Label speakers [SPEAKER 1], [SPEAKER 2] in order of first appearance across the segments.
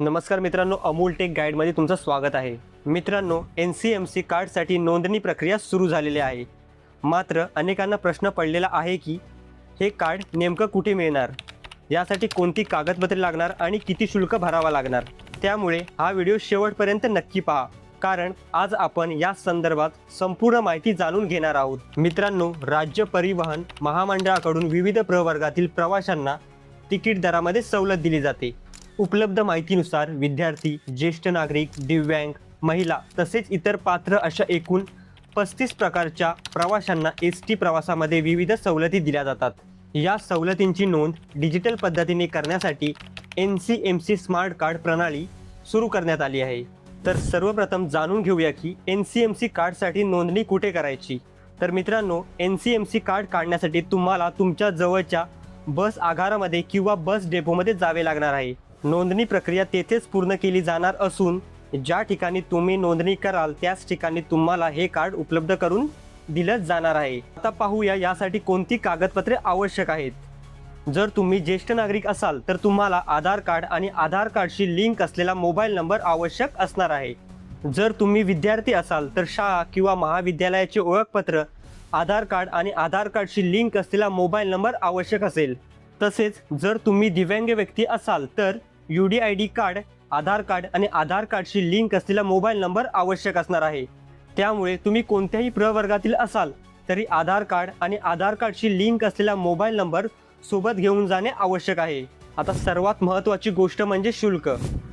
[SPEAKER 1] नमस्कार मित्रांनो, अमूल टेक गाईडमध्ये तुमचं स्वागत आहे. मित्रांनो, NCMC कार्डसाठी नोंदणी प्रक्रिया सुरू झालेली आहे. मात्र अनेकांना प्रश्न पडलेला आहे की हे कार्ड नेमकं कुठे मिळणार, यासाठी कोणती कागदपत्रे लागणार आणि किती शुल्क भरावा लागणार. त्यामुळे हा व्हिडिओ शेवटपर्यंत नक्की पहा, कारण आज आपण या संदर्भात संपूर्ण माहिती जाणून घेणार आहोत. मित्रांनो, राज्य परिवहन महामंडळाकडून विविध प्रवर्गातील प्रवाशांना तिकीट दरामध्ये सवलत दिली जाते. उपलब्ध माहितीनुसार विद्यार्थी, ज्येष्ठ नागरिक, दिव्यांग, महिला तसेच इतर पात्र अशा एकूण 35 प्रकारच्या प्रवाशांना ST प्रवासामध्ये विविध सवलती दिल्या जातात. या सवलतींची नोंद डिजिटल पद्धतीने करण्यासाठी NCMC स्मार्ट कार्ड प्रणाली सुरू करण्यात आली आहे. तर सर्वप्रथम जाणून घेऊया की NCMC कार्डसाठी नोंदणी कुठे करायची. तर मित्रांनो, NCMC कार्ड काढण्यासाठी तुम्हाला तुमच्या जवळच्या बस आगारामध्ये किंवा बस डेपोमध्ये जावे लागणार आहे. नोंदणी प्रक्रिया तेथेच पूर्ण केली जाणार असून ज्या ठिकाणी तुम्ही नोंदणी कराल त्याच ठिकाणी तुम्हाला हे कार्ड उपलब्ध करून दिलं जाणार आहे. आता पाहूया यासाठी कोणती कागदपत्रे आवश्यक आहेत. जर तुम्ही ज्येष्ठ नागरिक असाल तर तुम्हाला आधार कार्ड आणि आधार कार्डशी लिंक असलेला मोबाईल नंबर आवश्यक असणार आहे. जर तुम्ही विद्यार्थी असाल तर शाळा किंवा महाविद्यालयाचे ओळखपत्र, आधार कार्ड आणि आधार कार्डशी लिंक असलेला मोबाईल नंबर आवश्यक असेल. तसेच जर तुम्ही दिव्यांग व्यक्ती असाल तर UDID कार्ड, आधार कार्ड आणि आधार कार्डशी लिंक असलेला मोबाईल नंबर आवश्यक असणार आहे. त्यामुळे तुम्ही कोणत्याही प्रवर्गातील असाल तरी आधार कार्ड आणि आधार कार्डशी लिंक असलेला मोबाईल नंबर सोबत घेऊन जाणे आवश्यक आहे. आता सर्वात महत्त्वाची गोष्ट म्हणजे शुल्क.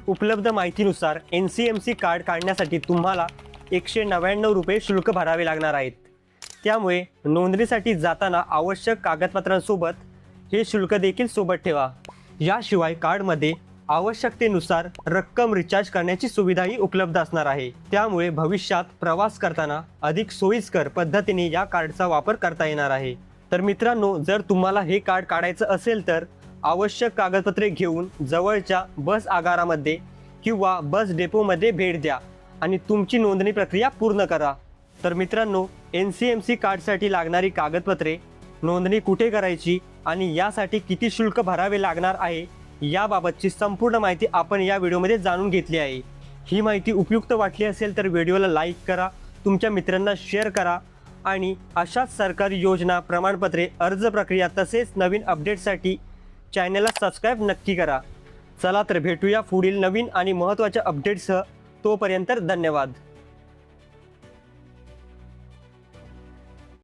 [SPEAKER 1] उपलब्ध माहितीनुसार NCMC कार्ड काढण्यासाठी तुम्हाला 199 रुपये शुल्क भरावे लागणार आहेत. त्यामुळे नोंदणीसाठी जाताना आवश्यक कागदपत्रांसोबत हे शुल्क देखील सोबत ठेवा. याशिवाय कार्डमध्ये आवश्यकतेनुसार रक्कम रिचार्ज करण्याची सुविधाही उपलब्ध असणार आहे. त्यामुळे भविष्यात प्रवास करताना अधिक सोयीस्कर पद्धतीने या कार्डचा वापर करता येणार आहे. तर मित्रांनो, जर तुम्हाला हे कार्ड काढायचं असेल तर आवश्यक कागदपत्रे घेऊन जवळच्या बस आगारामध्ये किंवा बस डेपोमध्ये भेट द्या आणि तुमची नोंदणी प्रक्रिया पूर्ण करा. तर मित्रांनो, NCMC कार्डसाठी लागणारी कागदपत्रे, नोंदणी कुठे करायची आणि यासाठी किती शुल्क भरावे लागणार आहे याबाबतची संपूर्ण माहिती आपण या व्हिडिओमध्ये जाणून घेतली आहे. ही माहिती उपयुक्त वाटली असेल तर व्हिडिओला लाईक करा, तुमच्या मित्रांना शेअर करा आणि अशाच सरकारी योजना, प्रमाणपत्रे, अर्ज प्रक्रिया तसेच नवीन अपडेट्ससाठी चॅनलला सबस्क्राईब नक्की करा. चला तर भेटूया पुढील नवीन आणि महत्त्वाच्या अपडेट्ससह. तोपर्यंत धन्यवाद.